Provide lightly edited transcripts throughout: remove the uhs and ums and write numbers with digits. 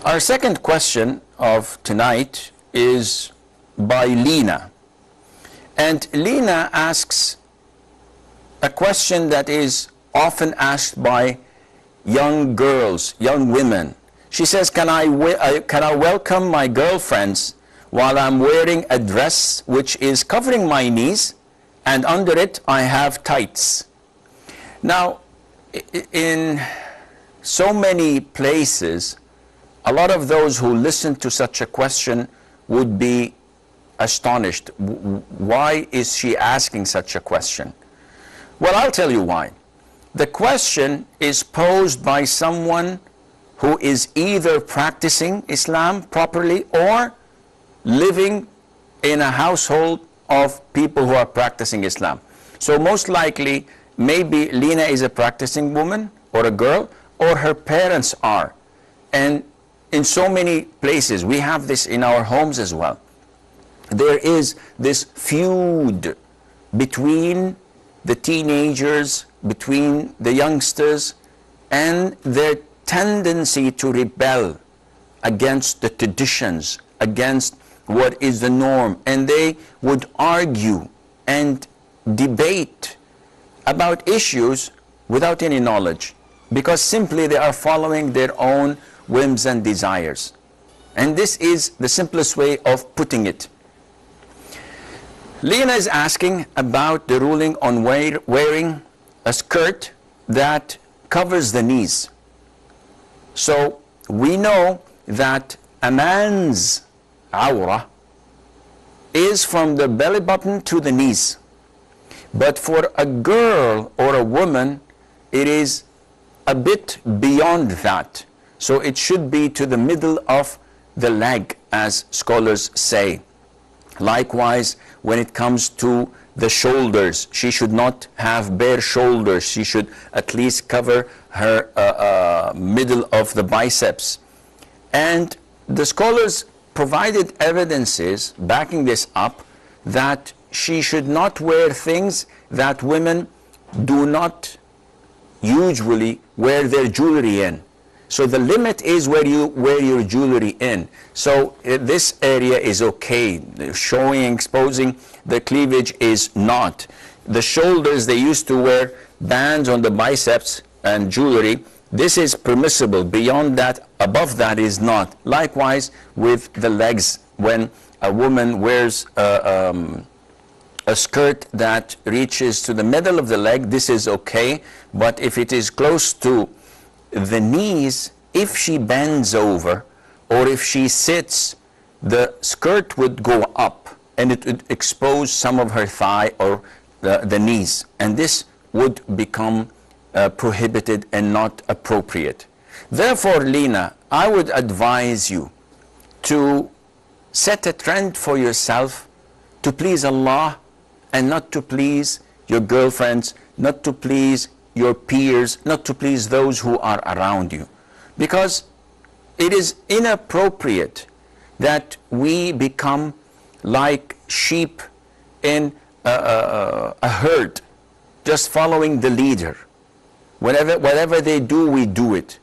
Our second question of tonight is by Lena. And Lena asks a question that is often asked by young girls, young women. She says, can I welcome my girlfriends while I'm wearing a dress which is covering my knees, and under it I have tights? Now, in so many places, a lot of those who listen to such a question would be astonished. Why is she asking such a question? Well, I'll tell you why. The question is posed by someone who is either practicing Islam properly or living in a household of people who are practicing Islam. So most likely, maybe Lena is a practicing woman or a girl, or her parents are. And in so many places, we have this in our homes as well. There is this feud between the teenagers, between the youngsters, and their tendency to rebel against the traditions, against what is the norm. And they would argue and debate about issues without any knowledge, because simply they are following their own whims and desires. And this is the simplest way of putting it. Lena is asking about the ruling on wearing a skirt that covers the knees. So we know that a man's awrah is from the belly button to the knees. But for a girl or a woman, it is a bit beyond that. So it should be to the middle of the leg, as scholars say. Likewise, when it comes to the shoulders, she should not have bare shoulders. She should at least cover her middle of the biceps. And the scholars provided evidences backing this up, that she should not wear things that women do not usually wear their jewelry in. So the limit is where you wear your jewelry in. So this area is okay. Showing, exposing the cleavage is not. The shoulders, they used to wear bands on the biceps and jewelry. This is permissible. Beyond that, above that is not. Likewise with the legs. When a woman wears a skirt that reaches to the middle of the leg, this is okay. But if it is close to the knees, if she bends over or if she sits, the skirt would go up and it would expose some of her thigh or the knees, and this would become prohibited and not appropriate. Therefore, Lena, I would advise you to set a trend for yourself to please Allah and not to please your girlfriends, not to please your peers, not to please those who are around you. Because it is inappropriate that we become like sheep in a herd, just following the leader. Whatever they do, we do it.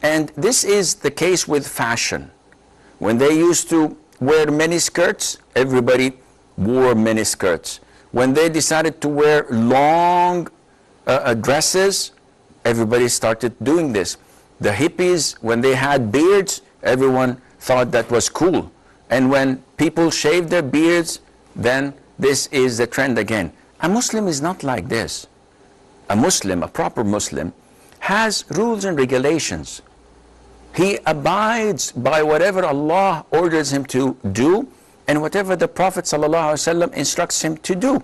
And this is the case with fashion. When they used to wear mini skirts, everybody wore mini skirts. When they decided to wear long dresses, everybody started doing this. The hippies, when they had beards, everyone thought that was cool. And when people shave their beards, then this is the trend again. A Muslim is not like this. A Muslim, a proper Muslim, has rules and regulations. He abides by whatever Allah orders him to do and whatever the Prophet ﷺ instructs him to do.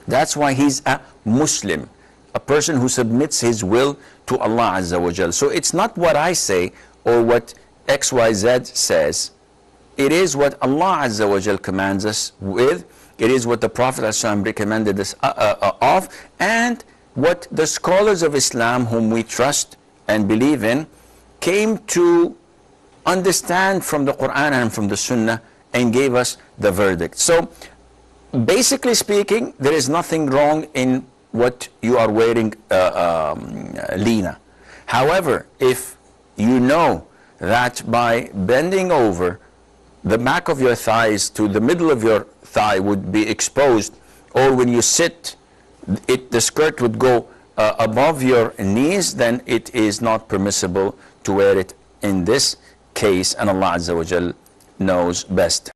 That's why he's a Muslim, a person who submits his will to Allah Azza wa Jal. So it's not what I say or what XYZ says. It is what Allah Azza wa Jal commands us with. It is what the Prophet ﷺ recommended us of, and what the scholars of Islam, whom we trust and believe in, came to understand from the Quran and from the Sunnah and gave us the verdict. So basically speaking, there is nothing wrong in what you are wearing, Lena. However, if you know that by bending over, the back of your thighs to the middle of your thigh would be exposed, or when you sit, the skirt would go above your knees, then it is not permissible to wear it in this case, and Allah Azza wa Jal knows best.